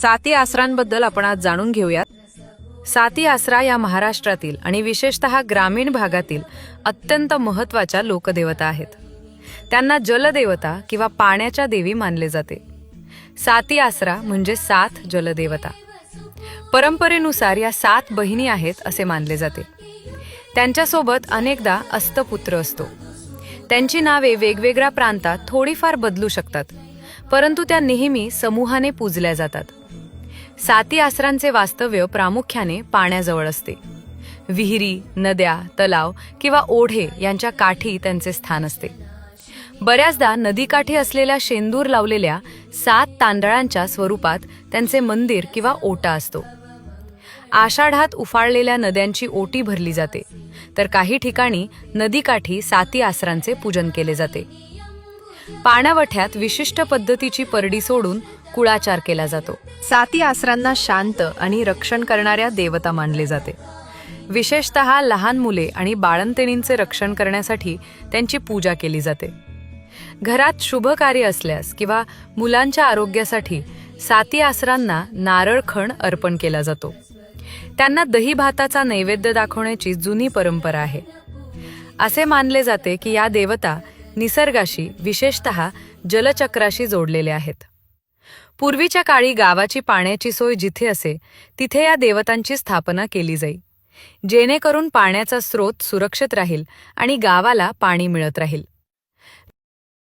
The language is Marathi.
साती आसरांबद्दल आपण आज जाणून घेऊयात. साती आसरा या महाराष्ट्रातील आणि विशेषतः ग्रामीण भागातील अत्यंत महत्त्वाच्या लोकदेवता आहेत. त्यांना जलदेवता किंवा पाण्याच्या देवी मानले जाते. साती आसरा म्हणजे 7 जलदेवता. परंपरेनुसार या 7 बहिणी आहेत असे मानले जाते. त्यांच्यासोबत अनेकदा अस्तपुत्र असतो. त्यांची नावे वेगवेगळ्या प्रांतात थोडीफार बदलू शकतात, परंतु त्या नेहमी समूहाने पूजल्या जातात. साती आसरांचे वास्तव्य प्रामुख्याने पाण्याजवळ असते. विहिरी, नद्या, तलाव किंवा ओढे यांच्या काठी त्यांचे स्थान असते. बऱ्याचदा नदीकाठी असलेल्या शेंदूर लावलेल्या 7 तांदळांच्या स्वरूपात त्यांचे मंदिर किंवा ओटा असतो. आषाढात उफाळलेल्या नद्यांची ओटी भरली जाते, तर काही ठिकाणी नदीकाठी साती आसरांचे पूजन केले जाते. पाण्यावठ्यात विशिष्ट पद्धतीची परडी सोडून कुळाचार केला जातो. साती आसरांना शांत आणि रक्षण करणाऱ्या देवता मानले जाते. विशेषतः लहान मुले आणि बाळंतिणींचे रक्षण करण्यासाठी त्यांची पूजा केली जाते. घरात शुभ कार्य असल्यास किंवा मुलांच्या आरोग्यासाठी साती आसरांना नारळ खण अर्पण केला जातो. त्यांना दही भाताचा नैवेद्य दाखवण्याची जुनी परंपरा आहे. असे मानले जाते की या देवता निसर्गाशी, विशेषतः जलचक्राशी जोडलेले आहेत. पूर्वीच्या काळी गावाची पाण्याची सोय जिथे असे तिथे या देवतांची स्थापना केली जाई, जेणेकरून पाण्याचा स्रोत सुरक्षित राहील आणि गावाला पाणी मिळत राहील.